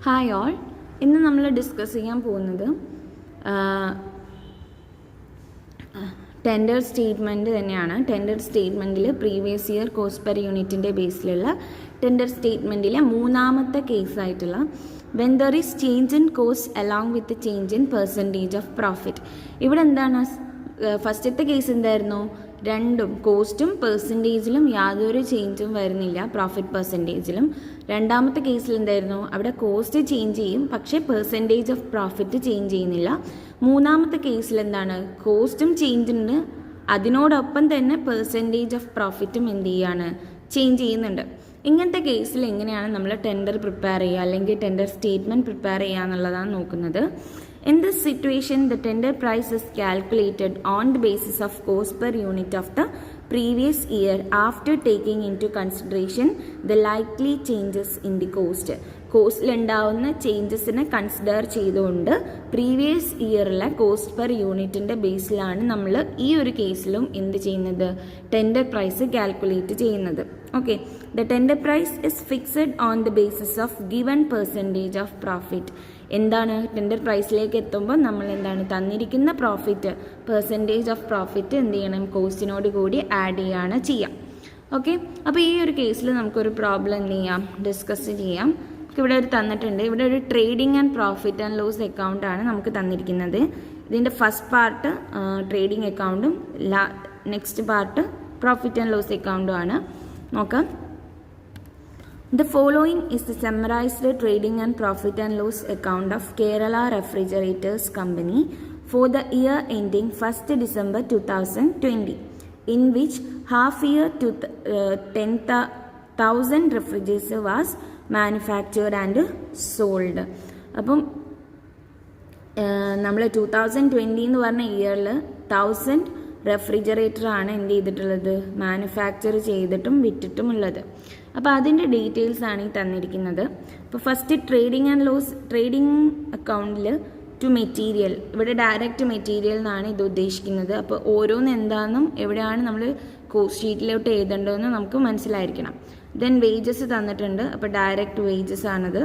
Hi all, ഇന്ന് നമ്മൾ discuss ചെയ്യാൻ പോകുന്നത് ടെൻഡർ സ്റ്റേറ്റ്മെൻറ്റ് തന്നെയാണ്. ടെൻഡർ സ്റ്റേറ്റ്മെൻറ്റിൽ പ്രീവിയസ് ഇയർ കോസ്റ്റ് പെർ യൂണിറ്റിൻ്റെ ബേസിലുള്ള ടെൻഡർ സ്റ്റേറ്റ്മെൻറ്റിലെ മൂന്നാമത്തെ കേസായിട്ടുള്ള when there is change in cost along with change in percentage of profit. ഇവിടെ എന്താണ് ഫസ്റ്റത്തെ കേസ് എന്തായിരുന്നു? രണ്ടും കോസ്റ്റും പെർസെൻറ്റേജിലും യാതൊരു ചേഞ്ചും വരുന്നില്ല, പ്രോഫിറ്റ് പെർസെൻറ്റേജിലും. രണ്ടാമത്തെ കേസിൽ എന്തായിരുന്നു? അവിടെ കോസ്റ്റ് ചേഞ്ച് ചെയ്യും, പക്ഷേ പെർസെൻറ്റേജ് ഓഫ് പ്രോഫിറ്റ് ചേഞ്ച് ചെയ്യുന്നില്ല. മൂന്നാമത്തെ കേസിൽ എന്താണ്? കോസ്റ്റും ചേഞ്ച് ഉണ്ട്, അതിനോടൊപ്പം തന്നെ പെർസെൻറ്റേജ് ഓഫ് പ്രോഫിറ്റും എന്ത് ചെയ്യാണ്? ചേഞ്ച് ചെയ്യുന്നുണ്ട്. ഇങ്ങനത്തെ കേസിൽ എങ്ങനെയാണ് നമ്മൾ ടെൻഡർ പ്രിപ്പയർ ചെയ്യുക അല്ലെങ്കിൽ ടെൻഡർ സ്റ്റേറ്റ്മെൻറ്റ് പ്രിപ്പയർ ചെയ്യുക എന്നുള്ളതാണ് നോക്കുന്നത്. In this situation, the tender price is calculated on the basis of cost per unit of the previous year after taking into consideration the likely changes in the cost. കോസ്റ്റിൽ ഉണ്ടാവുന്ന ചേഞ്ചസിനെ consider ചെയ്തുകൊണ്ട് previous ഇയറിലെ cost per യൂണിറ്റിൻ്റെ ബേസിലാണ് നമ്മൾ ഈ ഒരു കേസിലും എന്ത് ചെയ്യുന്നത്? ടെൻഡർ പ്രൈസ് കാൽക്കുലേറ്റ് ചെയ്യുന്നത്. Okay, the tender price is fixed on the basis of given percentage of profit. എന്താണ് ടെൻഡർ പ്രൈസിലേക്ക് എത്തുമ്പോൾ നമ്മൾ എന്താണ് തന്നിരിക്കുന്ന പ്രോഫിറ്റ്, പെർസെൻറ്റേജ് ഓഫ് പ്രോഫിറ്റ് എന്ത് ചെയ്യണം? കോസ്റ്റിനോട് കൂടി ആഡ് ചെയ്യുകയാണ് ചെയ്യാം. ഓക്കെ, അപ്പോൾ ഈ ഒരു കേസിൽ നമുക്കൊരു പ്രോബ്ലം എന്ത് ചെയ്യാം? ഡിസ്കസ് ചെയ്യാം. ഇവിടെ ഒരു തന്നിട്ടുണ്ട്. ഇവിടെ ഒരു trading and profit and loss അക്കൗണ്ടാണ് നമുക്ക് തന്നിരിക്കുന്നത്. ഇതിൻ്റെ ഫസ്റ്റ് പാർട്ട് ട്രേഡിംഗ് അക്കൗണ്ടും next part profit and loss അക്കൗണ്ടും ആണ്. നോക്കാം. The following is the summarized trading and profit and loss account of Kerala Refrigerators Company for the year ending 1st December 2020, in which half year to 10,000 refrigerators was manufactured and sold. അപ്പം നമ്മൾ 2020 എന്ന് പറഞ്ഞ ഇയറിൽ 1000 റെഫ്രിജറേറ്ററാണ് എന്ത് ചെയ്തിട്ടുള്ളത്? Manufacture ചെയ്തിട്ടും വിറ്റിട്ടും ഉള്ളത്. അപ്പോൾ അതിൻ്റെ ഡീറ്റെയിൽസ് ആണ് ഈ തന്നിരിക്കുന്നത്. അപ്പോൾ first trading and loss, trading അക്കൗണ്ടിൽ ടു മെറ്റീരിയൽ, ഇവിടെ ഡയറക്റ്റ് മെറ്റീരിയൽ എന്നാണ് ഇത് ഉദ്ദേശിക്കുന്നത്. അപ്പോൾ ഓരോന്ന് എന്താണെന്നും എവിടെയാണ് നമ്മൾ കോസ്റ്റ് ഷീറ്റിലോട്ട് എഴുതേണ്ടതെന്ന് നമുക്ക് മനസ്സിലായിരിക്കണം. ദെൻ വേജസ് തന്നിട്ടുണ്ട്, അപ്പോൾ ഡയറക്റ്റ് വേജസ് ആണത്.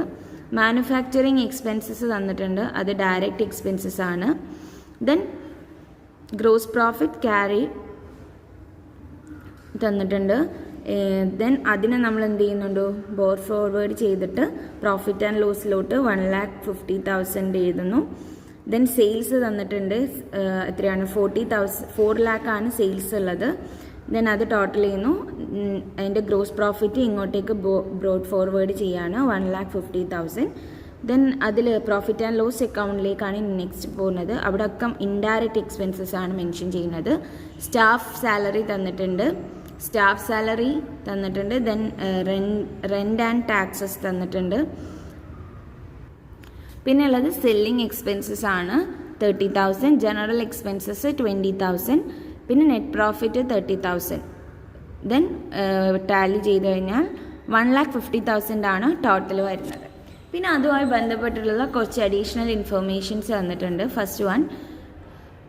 മാനുഫാക്ചറിങ് എക്സ്പെൻസസ് തന്നിട്ടുണ്ട്, അത് ഡയറക്റ്റ് എക്സ്പെൻസസ് ആണ്. ദെൻ ഗ്രോസ് പ്രോഫിറ്റ് ക്യാരി തന്നിട്ടുണ്ട്. ദെൻ അതിനെ നമ്മൾ എന്ത് ചെയ്യുന്നുണ്ട്? ബോർ ഫോർവേഡ് ചെയ്തിട്ട് പ്രോഫിറ്റ് ആൻഡ് ലോസിലോട്ട് 1,50,000 എഴുതുന്നു. ദെൻ സെയിൽസ് തന്നിട്ടുണ്ട്. എത്രയാണ്? 4 ലാഖാണ് സെയിൽസ് ഉള്ളത്. ദെൻ അത് ടോട്ടൽ ചെയ്യുന്നു. അതിൻ്റെ ഗ്രോസ് പ്രോഫിറ്റ് ഇങ്ങോട്ടേക്ക് ബ്രോഡ് ഫോർവേഡ് ചെയ്യാണ് 1,50,000. ദെൻ അതിൽ പ്രോഫിറ്റ് ആൻഡ് ലോസ് അക്കൗണ്ടിലേക്കാണ് നെക്സ്റ്റ് പോകുന്നത്. അവിടെ ഒക്കെ ഇൻഡയറക്റ്റ് എക്സ്പെൻസസ് ആണ് മെൻഷൻ ചെയ്യുന്നത്. സ്റ്റാഫ് സാലറി തന്നിട്ടുണ്ട്, സ്റ്റാഫ് സാലറി തന്നിട്ടുണ്ട്. ദെൻ റെൻ്റ് ആൻഡ് ടാക്സസ് തന്നിട്ടുണ്ട്. പിന്നെ ഉള്ളത് സെല്ലിംഗ് എക്സ്പെൻസസ് ആണ് 30,000, ജനറൽ എക്സ്പെൻസസ് 20,000, പിന്നെ നെറ്റ് പ്രോഫിറ്റ് 30,000. ദെൻ ടാലി ചെയ്ത് കഴിഞ്ഞാൽ 1,50,000 ആണ് ടോട്ടൽ വരുന്നത്. പിന്നെ അതുമായി ബന്ധപ്പെട്ടുള്ള കുറച്ച് അഡീഷണൽ ഇൻഫർമേഷൻസ് തന്നിട്ടുണ്ട്. First one,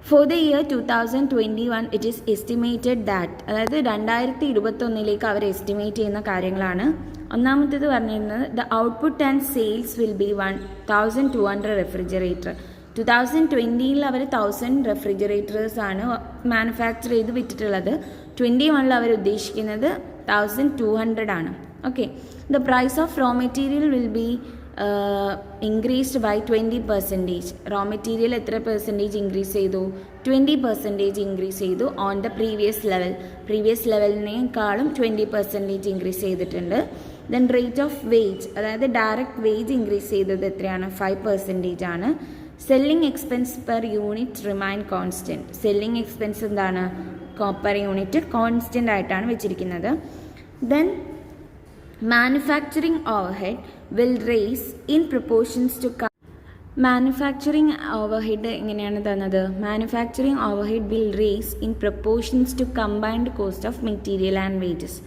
for the year 2021 it is estimated that, അതായത് 2021 അവർ എസ്റ്റിമേറ്റ് ചെയ്യുന്ന കാര്യങ്ങളാണ്. ഒന്നാമത്തേത് പറഞ്ഞിരുന്നത് the output and sales will be 1,200 refrigerator. 2020 അവർ 1000 റെഫ്രിജറേറ്റേഴ്സ് ആണ് മാനുഫാക്ചർ ചെയ്ത് വിറ്റിട്ടുള്ളത്. 2021 അവർ ഉദ്ദേശിക്കുന്നത് 1,200 ആണ്. Okay, the price of raw material will be increased by 20%. Raw material എത്ര പെർസെൻറ്റേജ് ഇൻക്രീസ് ചെയ്തു? 20% ഇൻക്രീസ് ചെയ്തു on the previous level. Previous ലെവലിനേക്കാളും 20% ഇൻക്രീസ് ചെയ്തിട്ടുണ്ട്. ദെൻ റേറ്റ് ഓഫ് വേജ്, അതായത് ഡയറക്റ്റ് വേജ് ഇൻക്രീസ് ചെയ്തത് എത്രയാണ്? 5% ആണ്. Selling expense per unit remain constant. Selling expense എന്താണ്? പെർ യൂണിറ്റ് കോൺസ്റ്റൻ്റ് ആയിട്ടാണ് വെച്ചിരിക്കുന്നത്. Then manufacturing overhead will raise in proportions to manufacturing overhead എങ്ങനെയാണ് തന്നത്? Manufacturing overhead will raise in proportions to combined cost of material and wages.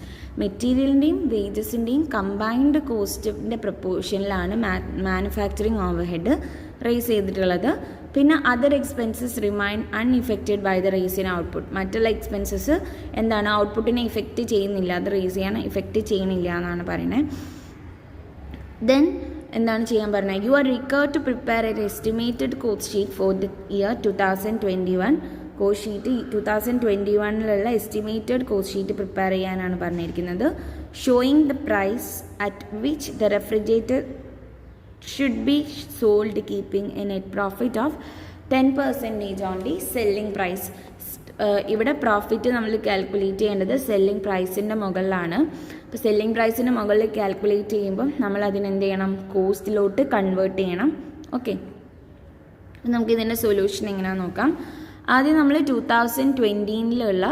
മെറ്റീരിയലിൻ്റെയും വേജസിൻ്റെയും combined കോസ്റ്റിൻ്റെ പ്രൊപ്പോർഷനിലാണ് manufacturing overhead raise ചെയ്തിട്ടുള്ളത്. പിന്നെ other expenses remain അൺഇഫക്റ്റഡ് by the rise in output. മറ്റുള്ള expenses എന്താണ്? ഔട്ട്പുട്ടിനെ ഇഫക്റ്റ് ചെയ്യുന്നില്ല, അത് റേസ് ചെയ്യാൻ ഇഫക്റ്റ് ചെയ്യണില്ല എന്നാണ് പറയുന്നത്. ദെൻ എന്താണ് ചെയ്യാൻ പറഞ്ഞത്? You are required to prepare an estimated cost sheet for the year 2021. Cost sheet 2021 estimated cost sheet prepare ചെയ്യാനാണ് പറഞ്ഞിരിക്കുന്നത്. Showing the price at which the refrigerator should be sold keeping a net profit of 10% on the selling price. ഇവിടെ profit നമ്മൾ calculate ചെയ്യേണ്ടത് selling പ്രൈസിൻ്റെ മുകളിലാണ്. അപ്പോൾ selling പ്രൈസിൻ്റെ മുകളിൽ calculate ചെയ്യുമ്പോൾ നമ്മൾ അതിനെന്ത് ചെയ്യണം? കോസ്റ്റിലോട്ട് കൺവേർട്ട് ചെയ്യണം. ഓക്കെ, നമുക്കിതിൻ്റെ സൊല്യൂഷൻ എങ്ങനെയാണെന്ന് നോക്കാം. ആദ്യം നമ്മൾ 2020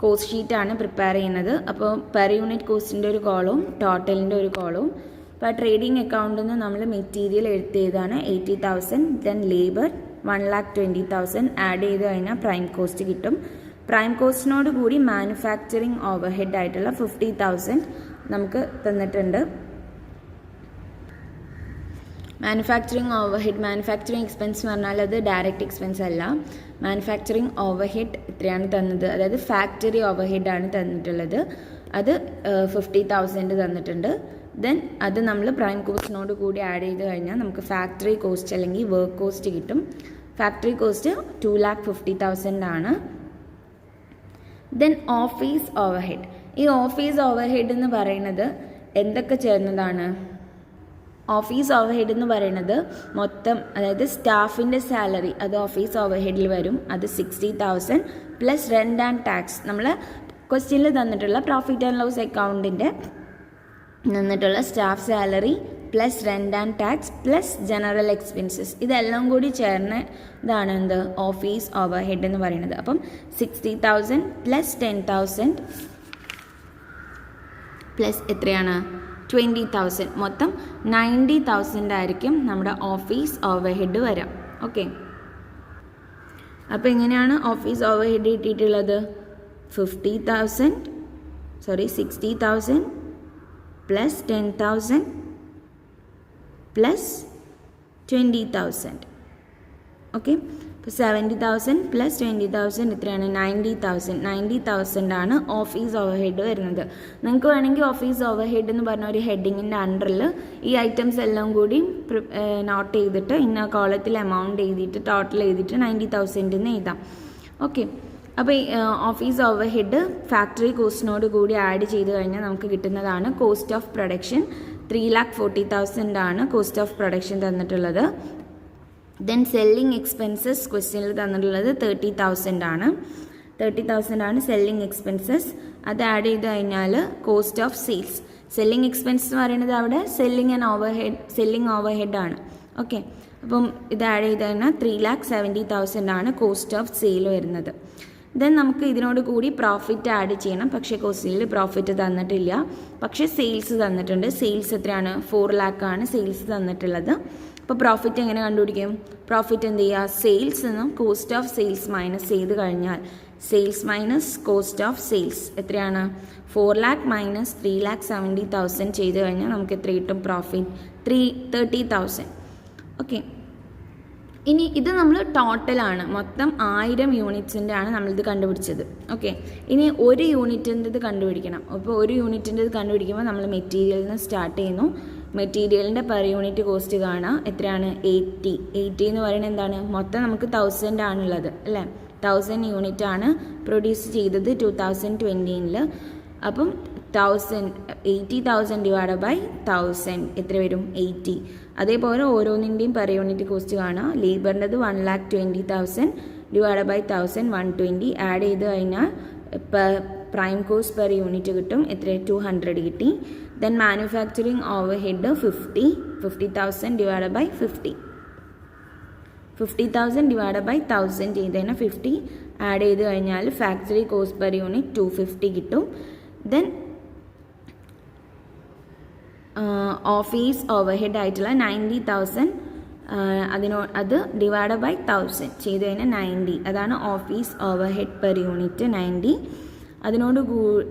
കോസ്റ്റ് ഷീറ്റാണ് പ്രിപ്പയർ ചെയ്യുന്നത്. അപ്പോൾ പെർ യൂണിറ്റ് കോസ്റ്റിൻ്റെ ഒരു കോളവും ടോട്ടലിൻ്റെ ഒരു കോളവും. അപ്പോൾ ട്രേഡിംഗ് അക്കൗണ്ടിൽ നിന്ന് നമ്മൾ മെറ്റീരിയൽ എടുത്തതാണ് 80,000, ദെൻ ലേബർ 1,20,000 ആഡ് ചെയ്ത് കഴിഞ്ഞാൽ പ്രൈം കോസ്റ്റ് കിട്ടും. പ്രൈം കോസ്റ്റിനോട് കൂടി മാനുഫാക്ചറിങ് ഓവർ ഹെഡ് ആയിട്ടുള്ള 50,000 നമുക്ക് തന്നിട്ടുണ്ട്. Manufacturing over head, manufacturing expense എന്ന് പറഞ്ഞാൽ അത് ഡയറക്റ്റ് എക്സ്പെൻസ് അല്ല. മാനുഫാക്ചറിങ് ഓവർ ഹെഡ് എത്രയാണ് തന്നത്? അതായത് ഫാക്ടറി ഓവർ ഹെഡാണ് തന്നിട്ടുള്ളത്. അത് 50,000 തന്നിട്ടുണ്ട്. ദെൻ അത് നമ്മൾ പ്രൈം കോസ്റ്റിനോട് കൂടി ആഡ് ചെയ്ത് കഴിഞ്ഞാൽ നമുക്ക് ഫാക്ടറി കോസ്റ്റ് അല്ലെങ്കിൽ വർക്ക് കോസ്റ്റ് കിട്ടും. ഫാക്ടറി കോസ്റ്റ് 2,50,000 ആണ്. Then office over head. ഈ ഓഫീസ് ഓവർ ഹെഡ് എന്ന് പറയുന്നത് എന്തൊക്കെ ചേർന്നതാണ്? ഓഫീസ് ഓവർ ഹെഡ് എന്ന് പറയുന്നത് മൊത്തം, അതായത് സ്റ്റാഫിൻ്റെ സാലറി അത് ഓഫീസ് ഓവർ ഹെഡിൽ വരും. അത് 60,000 പ്ലസ് റെൻ്റ് ആൻഡ് ടാക്സ്. നമ്മൾ ക്വസ്റ്റ്യനിൽ തന്നിട്ടുള്ള പ്രോഫിറ്റ് ആൻഡ് ലോസ് അക്കൗണ്ടിൻ്റെ തന്നിട്ടുള്ള staff salary plus rent and tax plus general expenses, ഇതെല്ലാം കൂടി ചേർന്ന് ഇതാണ് എന്ത്? ഓഫീസ് ഓവർ ഹെഡ് എന്ന് പറയുന്നത്. അപ്പം 60,000 പ്ലസ് 10,000 പ്ലസ് എത്രയാണ്? 20,000, മൊത്തം 90,000 ആയിരിക്കും നമ്മുടെ ഓഫീസ് ഓവർ ഹെഡ് വരാം. ഓക്കെ, അപ്പോൾ എങ്ങനെയാണ് ഓഫീസ് ഓവർ ഹെഡ് കിട്ടിയിട്ടുള്ളത്? 60,000 പ്ലസ് 10,000 പ്ലസ് 20,000. ഓക്കെ, അപ്പോൾ 70,000 പ്ലസ് 20,000 എത്രയാണ്? 90,000 ആണ് ഓഫീസ് ഓവർ ഹെഡ് വരുന്നത്. നിങ്ങൾക്ക് വേണമെങ്കിൽ ഓഫീസ് ഓവർ ഹെഡ് എന്ന് പറഞ്ഞ ഒരു ഹെഡിങ്ങിൻ്റെ അണ്ടറിൽ ഈ ഐറ്റംസ് എല്ലാം കൂടി നോട്ട് ചെയ്തിട്ട് ഇന്ന കോളത്തിൽ എമൗണ്ട് എഴുതിയിട്ട് ടോട്ടൽ എഴുതിയിട്ട് 90,000 എന്ന് എഴുതാം. ഓക്കെ, അപ്പോൾ ഈ ഓഫീസ് ഓവർ ഹെഡ് ഫാക്ടറി കോസ്റ്റിനോട് കൂടി ആഡ് ചെയ്ത് കഴിഞ്ഞാൽ നമുക്ക് കിട്ടുന്നതാണ് കോസ്റ്റ് ഓഫ് പ്രൊഡക്ഷൻ. 3,40,000 ആണ് കോസ്റ്റ് ഓഫ് പ്രൊഡക്ഷൻ തന്നിട്ടുള്ളത്. ദെൻ സെല്ലിംഗ് എക്സ്പെൻസസ് ക്വസ്റ്റ്യനിൽ തന്നിട്ടുള്ളത് 30,000 ആണ്. 30,000 ആണ് സെല്ലിംഗ് എക്സ്പെൻസസ്. അത് ആഡ് ചെയ്ത് കഴിഞ്ഞാൽ cost of sales. Selling expense എന്ന് പറയുന്നത് അവിടെ സെല്ലിംഗ് ഓവർ ഹെഡ് ആണ്. ഓക്കെ, അപ്പം ഇത് ആഡ് ചെയ്ത് കഴിഞ്ഞാൽ 3,70,000 ആണ് കോസ്റ്റ് ഓഫ് സെയിൽ വരുന്നത്. ദെൻ നമുക്ക് ഇതിനോട് കൂടി പ്രോഫിറ്റ് ആഡ് ചെയ്യണം. പക്ഷേ കോസ്റ്റിൽ പ്രോഫിറ്റ് തന്നിട്ടില്ല, പക്ഷേ സെയിൽസ് തന്നിട്ടുണ്ട്. സെയിൽസ് എത്രയാണ്? 4 lakh ആണ് സെയിൽസ് തന്നിട്ടുള്ളത്. അപ്പോൾ പ്രോഫിറ്റ് എങ്ങനെ കണ്ടുപിടിക്കും? പ്രോഫിറ്റ് എന്ത് ചെയ്യുക? സെയിൽസ് നിന്നും കോസ്റ്റ് ഓഫ് സെയിൽസ് മൈനസ് ചെയ്ത് കഴിഞ്ഞാൽ sales minus cost of sales എത്രയാണ്? 4 lakh മൈനസ് 3,70,000 ചെയ്ത് കഴിഞ്ഞാൽ നമുക്ക് എത്ര കിട്ടും? പ്രോഫിറ്റ് 30,000. ഓക്കെ, ഇനി ഇത് നമ്മൾ ടോട്ടലാണ്, മൊത്തം 1000 യൂണിറ്റ്സിൻ്റെ ആണ് നമ്മളിത് കണ്ടുപിടിച്ചത്. ഓക്കെ, ഇനി ഒരു യൂണിറ്റിൻ്റെത് കണ്ടുപിടിക്കണം. അപ്പോൾ ഒരു യൂണിറ്റിൻ്റെത് കണ്ടുപിടിക്കുമ്പോൾ നമ്മൾ മെറ്റീരിയലിൽ നിന്ന് സ്റ്റാർട്ട് ചെയ്യുന്നു. മെറ്റീരിയലിൻ്റെ പെർ യൂണിറ്റ് കോസ്റ്റ് കാണാം. എത്രയാണ്? 80 എന്ന് പറയുന്നത് എന്താണ്? മൊത്തം നമുക്ക് 1000 ആണുള്ളത് അല്ലേ? 1000 യൂണിറ്റ് ആണ് പ്രൊഡ്യൂസ് ചെയ്തത് 2020. അപ്പം 80,000 ഡിവൈഡ് ബൈ 1000 എത്ര വരും? 80. അതേപോലെ ഓരോന്നിൻ്റെയും പെർ യൂണിറ്റ് കോസ്റ്റ് കാണാം. ലേബറിൻ്റെത് 1,20,000 ഡിവൈഡ് ബൈ 1000 120. ആഡ് ചെയ്ത് കഴിഞ്ഞാൽ പ്രൈം കോസ്റ്റ് പെർ യൂണിറ്റ് കിട്ടും. എത്ര? 200 കിട്ടി. Then manufacturing overhead 50,000 divide by 50. 50,000 divide by 1000 ചെയ്ത് കഴിഞ്ഞാൽ 50 ആഡ് ചെയ്ത് കഴിഞ്ഞാൽ ഫാക്ടറി കോസ്റ്റ് പെർ യൂണിറ്റ് 250 കിട്ടും. ദെൻ ഓഫീസ് ഓവർ ഹെഡ് ആയിട്ടുള്ള 90,000 അത് ഡിവൈഡ് ബൈ 1000 ചെയ്ത് കഴിഞ്ഞാൽ 90. അതാണ് office over head per unit 90.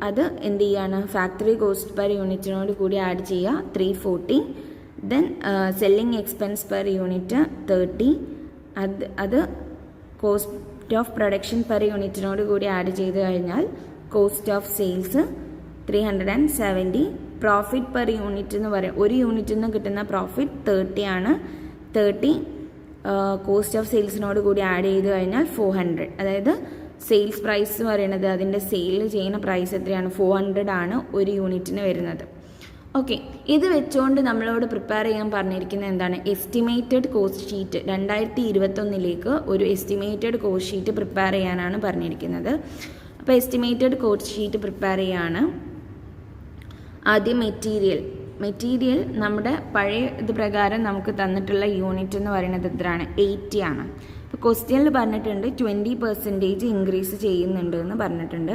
അത് എന്ത് ചെയ്യാണ്? ഫാക്ടറി കോസ്റ്റ് പെർ യൂണിറ്റിനോട് കൂടി ആഡ് ചെയ്യുക 340. Then selling expense per unit 30. അത് കോസ്റ്റ് ഓഫ് പ്രൊഡക്ഷൻ പെർ യൂണിറ്റിനോട് കൂടി ആഡ് ചെയ്ത് കഴിഞ്ഞാൽ cost of sales 370. Profit per unit എന്ന് പറയും, ഒരു യൂണിറ്റിൽ നിന്ന് കിട്ടുന്ന പ്രോഫിറ്റ് 30 ആണ്. 30 കോസ്റ്റ് ഓഫ് സെയിൽസിനോട് കൂടി ആഡ് ചെയ്ത് കഴിഞ്ഞാൽ 400. അതായത് സെയിൽസ് പ്രൈസ് എന്ന് പറയുന്നത് അതിൻ്റെ സെയിൽ ചെയ്യുന്ന പ്രൈസ് എത്രയാണ്? 400 ആണ് ഒരു യൂണിറ്റിന് വരുന്നത്. ഓക്കെ, ഇത് വെച്ചുകൊണ്ട് നമ്മളോട് പ്രിപ്പയർ ചെയ്യാൻ പറഞ്ഞിരിക്കുന്നത് എന്താണ്? എസ്റ്റിമേറ്റഡ് കോസ്റ്റ് ഷീറ്റ് 2021 ഒരു എസ്റ്റിമേറ്റഡ് കോസ്റ്റ് ഷീറ്റ് പ്രിപ്പയർ ചെയ്യാനാണ് പറഞ്ഞിരിക്കുന്നത്. അപ്പോൾ എസ്റ്റിമേറ്റഡ് കോസ്റ്റ് ഷീറ്റ് പ്രിപ്പയർ ചെയ്യാണ്. ആദ്യം മെറ്റീരിയൽ നമ്മുടെ പഴയ ഇത് പ്രകാരം നമുക്ക് തന്നിട്ടുള്ള യൂണിറ്റ് എന്ന് പറയുന്നത് എത്രയാണ്? 80 ആണ്. അപ്പോൾ ക്വസ്റ്റ്യനിൽ പറഞ്ഞിട്ടുണ്ട് 20% ഇൻക്രീസ് ചെയ്യുന്നുണ്ട് എന്ന് പറഞ്ഞിട്ടുണ്ട്.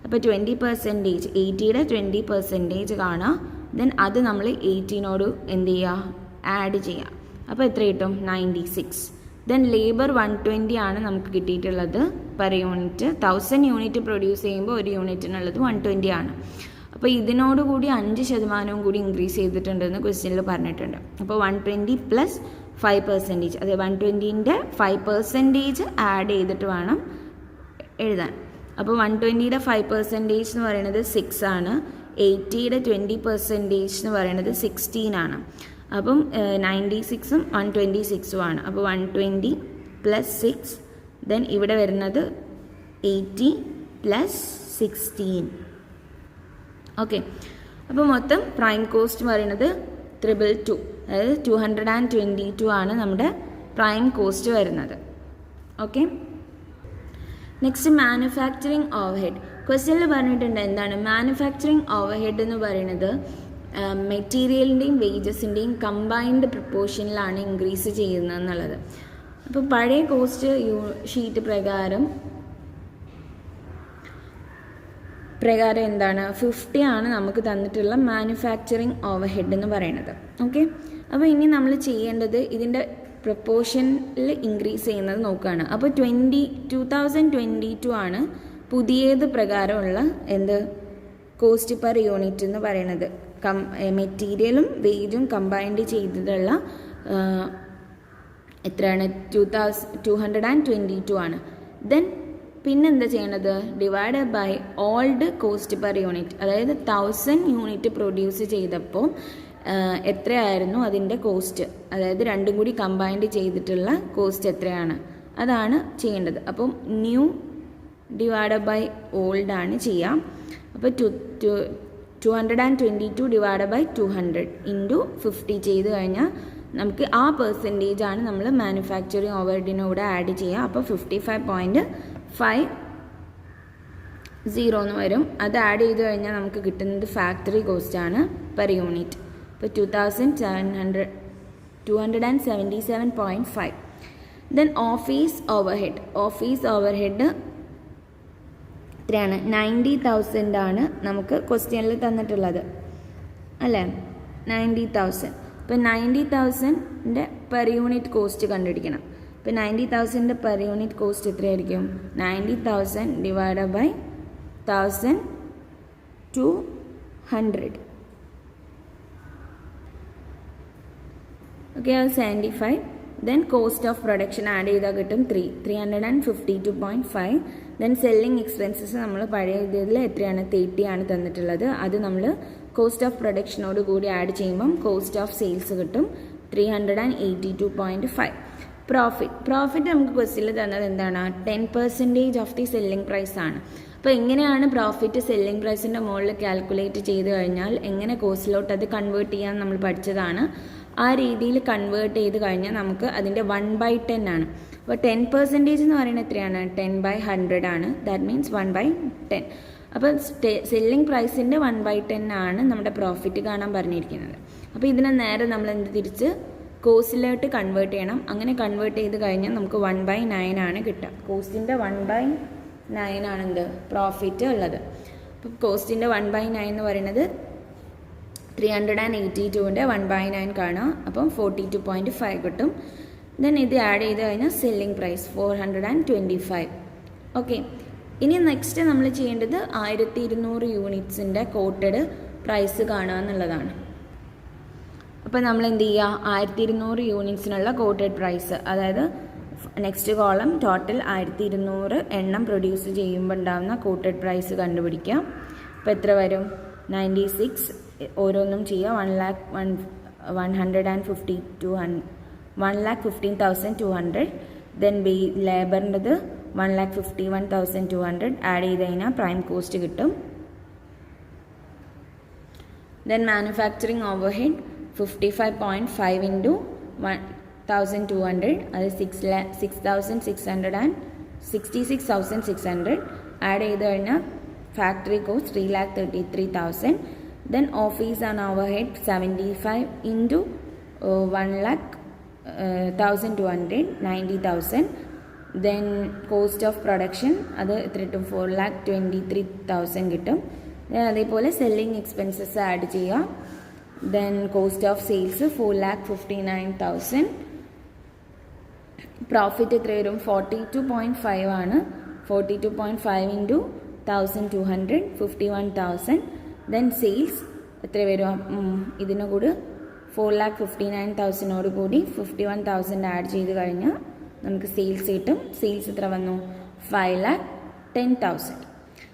അപ്പോൾ 20%, 80യുടെ 20% കാണുക. ദെൻ അത് നമ്മൾ 18നോട് എന്ത് ചെയ്യുക? ആഡ് ചെയ്യുക. അപ്പോൾ എത്ര കിട്ടും? 96. ദെൻ ലേബർ 120 ആണ് നമുക്ക് കിട്ടിയിട്ടുള്ളത് പെർ യൂണിറ്റ്. 1000 യൂണിറ്റ് പ്രൊഡ്യൂസ് ചെയ്യുമ്പോൾ ഒരു യൂണിറ്റിനുള്ളത് 120 ആണ്. അപ്പോൾ ഇതിനോടുകൂടി 5% കൂടി ഇൻക്രീസ് ചെയ്തിട്ടുണ്ടെന്ന് ക്വസ്റ്റ്യനിൽ പറഞ്ഞിട്ടുണ്ട്. അപ്പോൾ 120 + 5%, അതെ 120ൻ്റെ 5% ആഡ് ചെയ്തിട്ട് വേണം എഴുതാൻ. അപ്പോൾ 120യുടെ 5% എന്ന് പറയുന്നത് 6 ആണ്. 80യുടെ 20% എന്ന് പറയുന്നത് 16 ആണ്. അപ്പം 96ഉം 126ഉം ആണ്. അപ്പോൾ 120 + 6, ദെൻ ഇവിടെ വരുന്നത് 80 + 16. ഓക്കെ, അപ്പോൾ മൊത്തം പ്രൈം കോസ്റ്റ് എന്ന് പറയുന്നത് 222, അതായത് 222 ആണ് നമ്മുടെ പ്രൈം കോസ്റ്റ് വരുന്നത്. Okay, next manufacturing overhead. ക്വസ്റ്റ്യനിൽ പറഞ്ഞിട്ടുണ്ട് എന്താണ് മാനുഫാക്ചറിങ് ഓവർഹെഡ് എന്ന് പറയുന്നത്? മെറ്റീരിയലിൻ്റെയും വേജസിൻ്റെയും കമ്പൈൻഡ് പ്രപ്പോർഷനിലാണ് ഇൻക്രീസ് ചെയ്യുന്നത് എന്നുള്ളത്. അപ്പോൾ പഴയ കോസ്റ്റ് ഷീറ്റ് പ്രകാരം എന്താണ്? 50 ആണ് നമുക്ക് തന്നിട്ടുള്ള മാനുഫാക്ചറിങ് ഓവർഹെഡ് എന്ന് പറയുന്നത്. ഓക്കെ, അപ്പോൾ ഇനി നമ്മൾ ചെയ്യേണ്ടത് ഇതിൻ്റെ പ്രപ്പോർഷനിൽ ഇൻക്രീസ് ചെയ്യുന്നത് നോക്കുകയാണ്. അപ്പോൾ 2022 ആണ് പുതിയത് പ്രകാരമുള്ള കോസ്റ്റ് പെർ യൂണിറ്റ് എന്ന് പറയുന്നത്. മെറ്റീരിയലും വേജും കമ്പൈൻഡ് ചെയ്തിട്ടുള്ള എത്രയാണ്? 222 ആണ്. ദെൻ പിന്നെന്താ ചെയ്യേണ്ടത്? Divided by old cost per unit. അതായത് 1000 യൂണിറ്റ് പ്രൊഡ്യൂസ് ചെയ്തപ്പോൾ എത്രയായിരുന്നു അതിൻ്റെ കോസ്റ്റ്, അതായത് രണ്ടും കൂടി കമ്പൈൻഡ് ചെയ്തിട്ടുള്ള കോസ്റ്റ് എത്രയാണ്, അതാണ് ചെയ്യേണ്ടത്. അപ്പം ന്യൂ ഡിവൈഡഡ് ബൈ ഓൾഡ് ആണ് ചെയ്യാം. അപ്പോൾ 222 ഡിവൈഡഡ് ബൈ 200 ഇൻറ്റു 50 ചെയ്ത് കഴിഞ്ഞാൽ നമുക്ക് ആ പെർസെൻറ്റേജ് ആണ് നമ്മൾ മാനുഫാക്ചറിങ് ഓവർഹെഡിനോട് ആഡ് ചെയ്യുക. അപ്പോൾ 55.50 എന്ന് വരും. അത് ആഡ് ചെയ്ത് കഴിഞ്ഞാൽ നമുക്ക് കിട്ടുന്നത് ഫാക്ടറി കോസ്റ്റ് ആണ് പെർ യൂണിറ്റ്. ഇപ്പോൾ 277.5. ദെൻ ഓഫീസ് ഓവർഹെഡ് എത്രയാണ്? 90,000 ആണ് നമുക്ക് ക്വസ്റ്റ്യനിൽ തന്നിട്ടുള്ളത് അല്ലേ? 90,000. ഇപ്പോൾ 90,000ൻ്റെ പെർ യൂണിറ്റ് കോസ്റ്റ് കണ്ടുപിടിക്കണം. ഇപ്പോൾ 90,000ൻ്റെ പെർ യൂണിറ്റ് കോസ്റ്റ് എത്രയായിരിക്കും? 90,000 ഡിവൈഡഡ് ബൈ 1200. ഓക്കെ, അത് 75. Then cost of production add ചെയ്താൽ കിട്ടും 352.5. ദെൻ സെല്ലിംഗ് എക്സ്പെൻസസ് നമ്മൾ പഴയ ഇതിൽ എത്രയാണ്? 30 ആണ് തന്നിട്ടുള്ളത്. അത് നമ്മൾ കോസ്റ്റ് ഓഫ് പ്രൊഡക്ഷനോട് കൂടി ആഡ് ചെയ്യുമ്പം കോസ്റ്റ് ഓഫ് സെയിൽസ് കിട്ടും 382.5. പ്രോഫിറ്റ് നമുക്ക് ക്വസ്റ്റ്യനിൽ തന്നത് എന്താണ്? 10% ഓഫ് ദി സെല്ലിംഗ് പ്രൈസ് ആണ്. അപ്പോൾ എങ്ങനെയാണ് പ്രോഫിറ്റ് സെല്ലിംഗ് പ്രൈസിൻ്റെ മുകളിൽ കാൽക്കുലേറ്റ് ചെയ്ത് കഴിഞ്ഞാൽ എങ്ങനെ കോസ്റ്റിലോട്ട് അത് കൺവേർട്ട് ചെയ്യാൻ നമ്മൾ പഠിച്ചതാണ്. ആ രീതിയിൽ കൺവേർട്ട് ചെയ്ത് കഴിഞ്ഞാൽ നമുക്ക് അതിൻ്റെ 1/10 ആണ്. അപ്പോൾ 10% എന്ന് പറയുന്നത് എത്രയാണ്? 10/100 ആണ്. That means 1/10. അപ്പോൾ സെല്ലിംഗ് പ്രൈസിൻ്റെ 1/10 ആണ് നമ്മുടെ പ്രോഫിറ്റ് കാണാൻ പറഞ്ഞിരിക്കുന്നത്. അപ്പോൾ ഇതിനെ നേരെ നമ്മൾ തിരിച്ച് കോസ്റ്റിലോട്ട് കൺവേർട്ട് ചെയ്യണം. അങ്ങനെ കൺവേർട്ട് ചെയ്ത് കഴിഞ്ഞാൽ നമുക്ക് 1/9 ആണ് കിട്ടുക. കോസ്റ്റിൻ്റെ 1/9 ആണ് പ്രോഫിറ്റ് ഉള്ളത്. അപ്പോൾ കോസ്റ്റിൻ്റെ 1/9 എന്ന് പറയുന്നത് 382ൻ്റെ 1/9 കാണുക. അപ്പം 42.5 കിട്ടും. ദെൻ ഇത് ആഡ് ചെയ്ത് കഴിഞ്ഞാൽ സെല്ലിംഗ് പ്രൈസ് 425. ഓക്കെ, ഇനി നെക്സ്റ്റ് നമ്മൾ ചെയ്യേണ്ടത് 1200 യൂണിറ്റ്സിൻ്റെ കോട്ടഡ് പ്രൈസ് കാണുക എന്നുള്ളതാണ്. അപ്പോൾ നമ്മൾ എന്ത് ചെയ്യുക? 1200 യൂണിറ്റ്സിനുള്ള കോട്ടഡ് പ്രൈസ്, അതായത് നെക്സ്റ്റ് കോളം ടോട്ടൽ 1200 എണ്ണം പ്രൊഡ്യൂസ് ചെയ്യുമ്പോൾ ഉണ്ടാകുന്ന കോട്ടഡ് പ്രൈസ് കണ്ടുപിടിക്കുക. അപ്പോൾ എത്ര വരും? 96 ഓരോന്നും ചെയ്യുക. 1,15,200. ദെൻ ലേബറിൻ്റെത് 1,51,200 ആഡ് ചെയ്ത് കഴിഞ്ഞാൽ പ്രൈം കോസ്റ്റ് കിട്ടും. Then manufacturing over head 55.5 into 1,200, അത് 66,600 ആഡ് ചെയ്ത് കഴിഞ്ഞാൽ factory cost 3,33,000. Then office and over head 75 into 1,200 90,000. Then cost of production അത് എത്ര കിട്ടും? 4,23,000 കിട്ടും. ദെൻ അതേപോലെ സെല്ലിംഗ് എക്സ്പെൻസസ് ആഡ് ചെയ്യുക. Then cost of sales 4,59,000. Profit എത്ര വരും? 42.5 ആണ്. 42.5 ഇൻറ്റു 1,200 51,000. ദെൻ സെയിൽസ് എത്ര വരും? ഇതിന് കൂടി 4,59,000 കൂടി 51,000 ആഡ് ചെയ്ത് കഴിഞ്ഞാൽ നമുക്ക് സെയിൽസ് കിട്ടും. സെയിൽസ് എത്ര വന്നു? 5,10,000.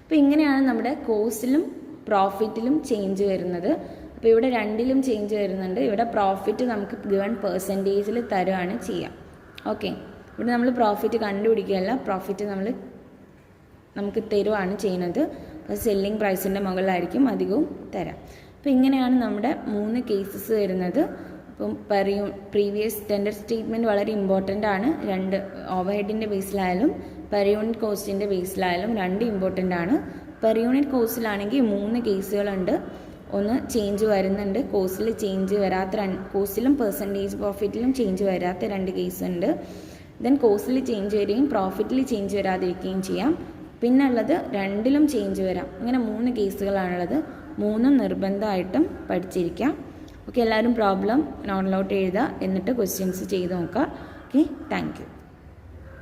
അപ്പോൾ ഇങ്ങനെയാണ് നമ്മുടെ കോസ്റ്റിലും പ്രോഫിറ്റിലും ചേഞ്ച് വരുന്നത്. അപ്പോൾ ഇവിടെ രണ്ടിലും ചേഞ്ച് വരുന്നുണ്ട്. ഇവിടെ പ്രോഫിറ്റ് നമുക്ക് ഗിവൺ പെർസെൻറ്റേജിൽ തരുകയാണ് ചെയ്യുക. ഓക്കെ, ഇവിടെ നമ്മൾ പ്രോഫിറ്റ് കണ്ടുപിടിക്കുകയല്ല, പ്രോഫിറ്റ് നമുക്ക് തരുവാണ് ചെയ്യുന്നത്. അപ്പോൾ സെല്ലിംഗ് പ്രൈസിൻ്റെ മുകളിലായിരിക്കും അധികവും തരാം. അപ്പോൾ ഇങ്ങനെയാണ് നമ്മുടെ 3 കേസസ് വരുന്നത്. അപ്പം പ്രീവിയസ് ടെൻഡർ സ്റ്റേറ്റ്മെൻറ്റ് വളരെ ഇമ്പോർട്ടൻ്റ് ആണ്. 2 ഓവർ ഹെഡിൻ്റെ ബേസിലായാലും പെർ യൂണിറ്റ് കോസ്റ്റിൻ്റെ ബേസിലായാലും 2 ഇമ്പോർട്ടൻ്റ് ആണ്. പെർ യൂണിറ്റ് കോസ്റ്റിലാണെങ്കിൽ 3 കേസുകളുണ്ട്. ഒന്ന് ചേഞ്ച് വരുന്നുണ്ട്, കോസ്റ്റിൽ ചേഞ്ച് വരാത്ത കോസ്റ്റിലും പെർസെൻറ്റേജ് പ്രോഫിറ്റിലും ചേഞ്ച് വരാത്ത 2 കേസ് ഉണ്ട്. ദെൻ കോസ്റ്റിൽ ചേഞ്ച് വരികയും പ്രോഫിറ്റിൽ ചേഞ്ച് വരാതിരിക്കുകയും ചെയ്യാം. പിന്നുള്ളത് 2ലും ചേഞ്ച് വരാം. അങ്ങനെ 3 കേസുകളാണുള്ളത്. 3ഉം നിർബന്ധമായിട്ടും പഠിച്ചിരിക്കാം. ഓക്കെ, എല്ലാവരും പ്രോബ്ലം നോട്ട് ഔട്ട് എഴുതുക, എന്നിട്ട് ക്വസ്റ്റ്യൻസ് ചെയ്ത് നോക്കുക. Okay, thank you.